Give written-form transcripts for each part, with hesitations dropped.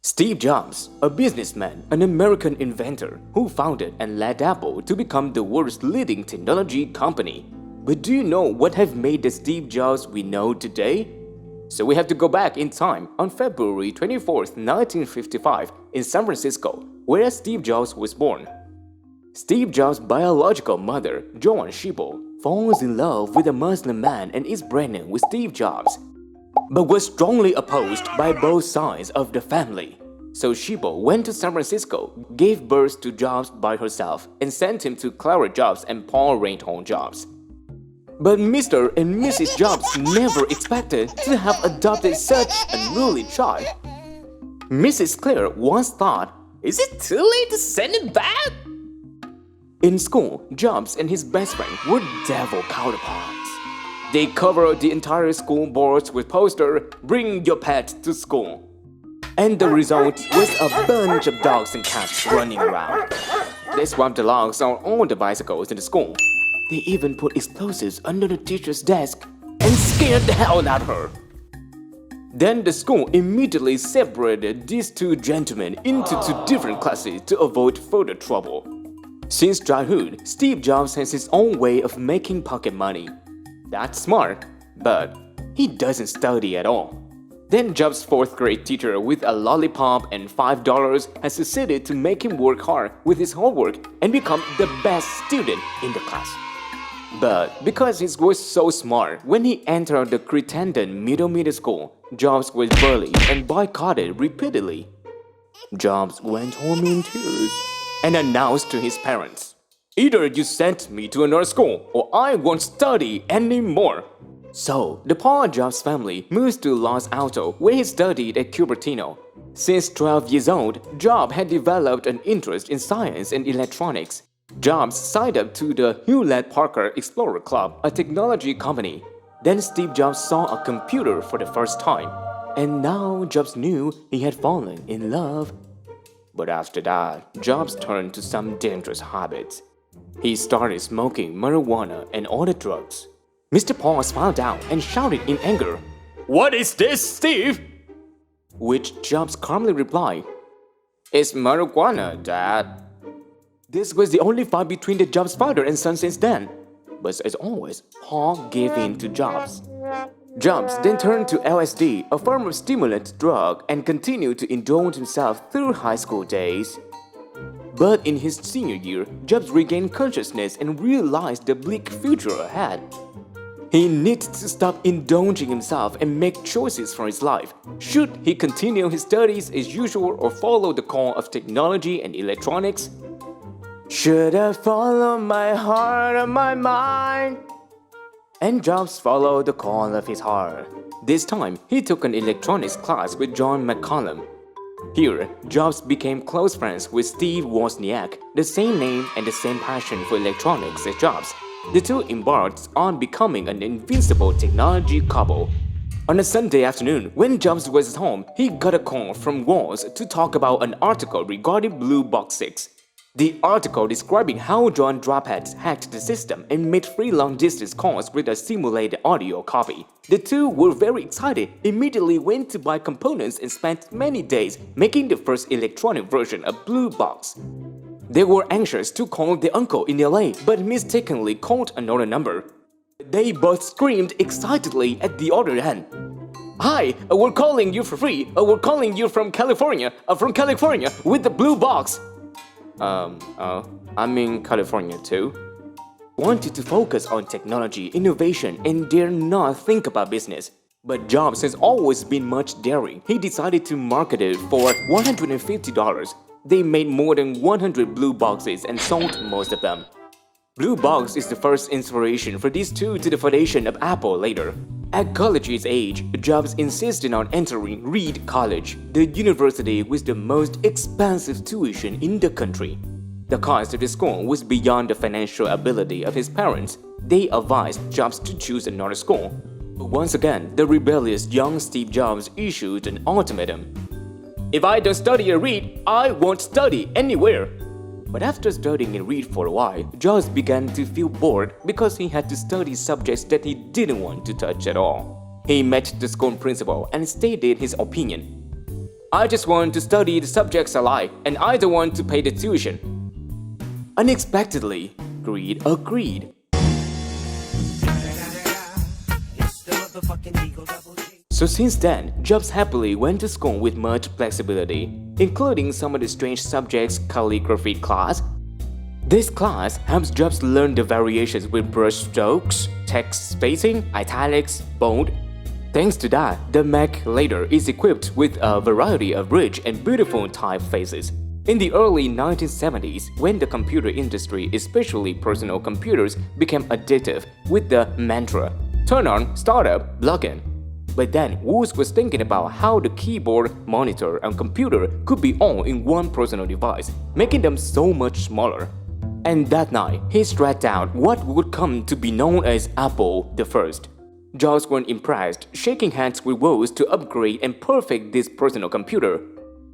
Steve Jobs, a businessman, an American inventor who founded and led Apple to become the world's leading technology company. But do you know what have made the Steve Jobs we know today? So we have to go back in time on February 24th, 1955 in San Francisco, where Steve Jobs was born. Steve Jobs' biological mother, Joan Schiebel, falls in love with a Muslim man and is pregnant with Steve Jobs, but was strongly opposed by both sides of the family. So Schiebel went to San Francisco, gave birth to Jobs by herself, and sent him to Clara Jobs and Paul Reinhold Jobs. But Mr. and Mrs. Jobs never expected to have adopted such an unruly child. Mrs. Clare once thought, "Is it too late to send him back?" In school, Jobs and his best friend were devil counterparts. They covered the entire school boards with posters, "Bring your pet to school." And the result was a bunch of dogs and cats running around. They swapped the logs on all the bicycles in the school. They even put explosives under the teacher's desk and scared the hell out of her. Then the school immediately separated these two gentlemen into two different classes to avoid further trouble. Since childhood, Steve Jobs has his own way of making pocket money. That's smart, but he doesn't study at all. Then Jobs' fourth grade teacher with a lollipop and $5 has succeeded to make him work hard with his homework and become the best student in the class. But because he was so smart, when he entered the Crittenden Middle School, Jobs was bullied and boycotted repeatedly. Jobs went home in tears and announced to his parents, "Either you send me to another school or I won't study anymore." So, the Paul Jobs family moves to Los Altos, where he studied at Cupertino. Since 12 years old, Jobs had developed an interest in science and electronics. Jobs signed up to the Hewlett-Packard Explorer Club, a technology company. Then Steve Jobs saw a computer for the first time, and now Jobs knew he had fallen in love. But after that, Jobs turned to some dangerous habits. He started smoking marijuana and other drugs. Mr. Paul found out and shouted in anger, "What is this, Steve?" Which Jobs calmly replied, "It's marijuana, Dad." This was the only fight between the Jobs father and son since then. But as always, Paul gave in to Jobs. Jobs then turned to LSD, a form of stimulant drug, and continued to indulge himself through high school days. But in his senior year, Jobs regained consciousness and realized the bleak future ahead. He needed to stop indulging himself and make choices for his life. Should he continue his studies as usual or follow the call of technology and electronics? Should I follow my heart or my mind? And Jobs followed the call of his heart. This time, he took an electronics class with John McCollum. Here, Jobs became close friends with Steve Wozniak, the same name and the same passion for electronics as Jobs. The two embarked on becoming an invincible technology couple. On a Sunday afternoon, when Jobs was at home, he got a call from Woz to talk about an article regarding Blue Box 6. The article describing how John Drophead hacked the system and made free long-distance calls with a simulated audio copy. The two were very excited, immediately went to buy components and spent many days making the first electronic version of Blue Box. They were anxious to call their uncle in LA, but mistakenly called another number. They both screamed excitedly at the other end. "Hi, we're calling you for free. We're calling you from California, with the Blue Box." I'm in California too. Wanted to focus on technology, innovation, and dare not think about business. But Jobs has always been much daring. He decided to market it for $150. They made more than 100 Blue Boxes and sold most of them. Blue Box is the first inspiration for these two to the foundation of Apple later. At college's age, Jobs insisted on entering Reed College, the university with the most expensive tuition in the country. The cost of the school was beyond the financial ability of his parents. They advised Jobs to choose another school. But once again, the rebellious young Steve Jobs issued an ultimatum. "If I don't study at Reed, I won't study anywhere." But after studying in Reed for a while, Jobs began to feel bored because he had to study subjects that he didn't want to touch at all. He met the school principal and stated his opinion. I just want to study the subjects I like, and I don't want to pay the tuition. Unexpectedly, Greed agreed. So since then, Jobs happily went to school with much flexibility, including some of the strange subjects calligraphy class. This class helps Jobs learn the variations with brush strokes, text spacing, italics, bold. Thanks to that, the Mac later is equipped with a variety of rich and beautiful typefaces. In the early 1970s, when the computer industry, especially personal computers, became addictive with the mantra, turn on, start up, log in. But then Woos was thinking about how the keyboard, monitor, and computer could be all in one personal device, making them so much smaller. And that night, he stretched out what would come to be known as Apple the First. Jobs weren't impressed, shaking hands with Woos to upgrade and perfect this personal computer.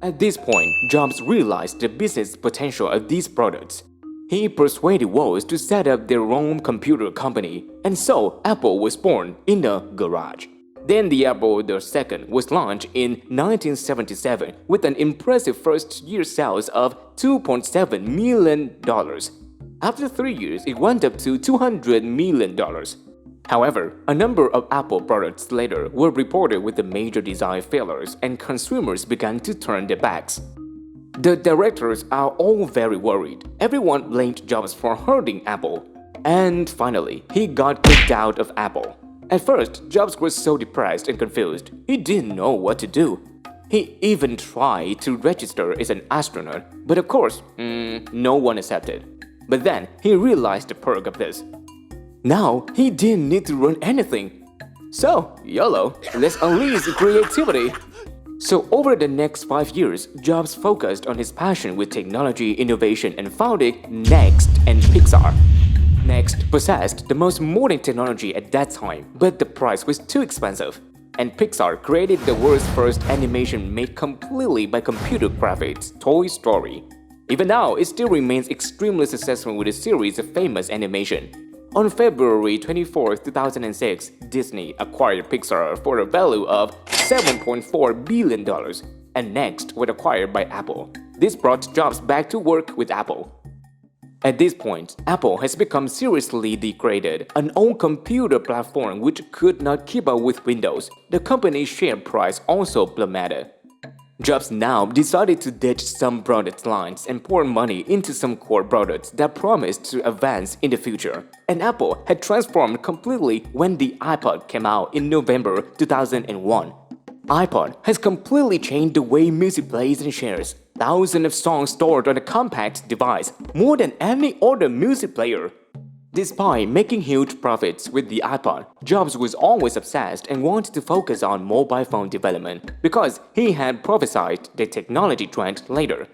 At this point, Jobs realized the business potential of these products. He persuaded Woos to set up their own computer company, and so Apple was born in a garage. Then the Apple II was launched in 1977 with an impressive first-year sales of $2.7 million. After 3 years, it went up to $200 million. However, a number of Apple products later were reported with the major design failures, and consumers began to turn their backs. The directors are all very worried. Everyone blamed Jobs for hurting Apple. And finally, he got kicked out of Apple. At first, Jobs was so depressed and confused, he didn't know what to do. He even tried to register as an astronaut, but of course, no one accepted. But then, he realized the perk of this. Now, he didn't need to run anything. So, YOLO, let's unleash creativity. So over the next 5 years, Jobs focused on his passion with technology innovation and founded Next and Pixar. Next possessed the most modern technology at that time, but the price was too expensive. And Pixar created the world's first animation made completely by computer graphics, Toy Story. Even now, it still remains extremely successful with a series of famous animation. On February 24, 2006, Disney acquired Pixar for a value of $7.4 billion, and Next was acquired by Apple. This brought Jobs back to work with Apple. At this point, Apple has become seriously degraded, an old computer platform which could not keep up with Windows. The company's share price also plummeted. Jobs now decided to ditch some product lines and pour money into some core products that promised to advance in the future. And Apple had transformed completely when the iPod came out in November 2001. iPod has completely changed the way music plays and shares. Thousands of songs stored on a compact device, more than any other music player. Despite making huge profits with the iPod, Jobs was always obsessed and wanted to focus on mobile phone development because he had prophesied the technology trend later.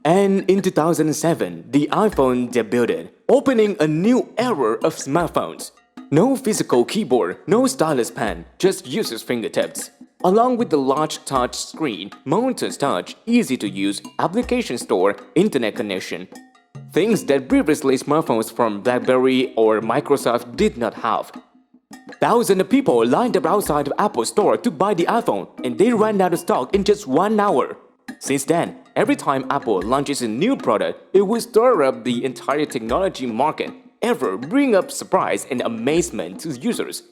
And in 2007, the iPhone debuted, opening a new era of smartphones. No physical keyboard, no stylus pen, just users' fingertips. Along with the large touch screen, Mountains Touch, easy-to-use application store, internet connection. Things that previously smartphones from BlackBerry or Microsoft did not have. Thousands of people lined up outside of Apple store to buy the iPhone, and they ran out of stock in just 1 hour. Since then, every time Apple launches a new product, it will stir up the entire technology market, ever bring up surprise and amazement to users.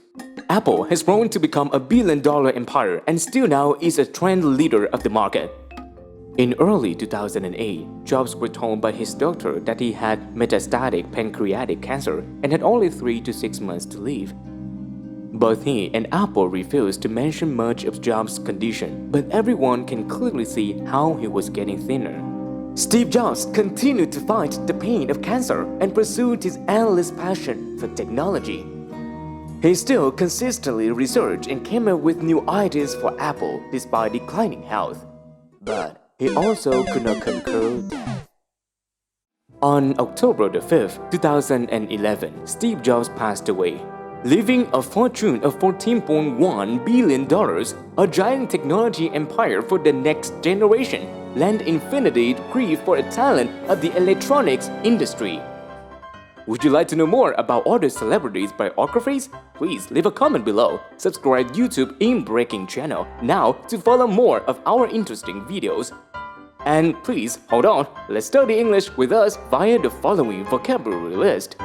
Apple has grown to become a billion-dollar empire and still now is a trend leader of the market. In early 2008, Jobs was told by his doctor that he had metastatic pancreatic cancer and had only 3 to 6 months to live. Both he and Apple refused to mention much of Jobs' condition, but everyone can clearly see how he was getting thinner. Steve Jobs continued to fight the pain of cancer and pursued his endless passion for technology. He still consistently researched and came up with new ideas for Apple despite declining health. But he also could not conquer death. On October 5, 2011, Steve Jobs passed away, leaving a fortune of $14.1 billion, a giant technology empire for the next generation, lent infinity grief for a talent of the electronics industry. Would you like to know more about other celebrities' biographies? Please leave a comment below. Subscribe YouTube Eng Breaking channel now to follow more of our interesting videos. And please hold on, let's study English with us via the following vocabulary list.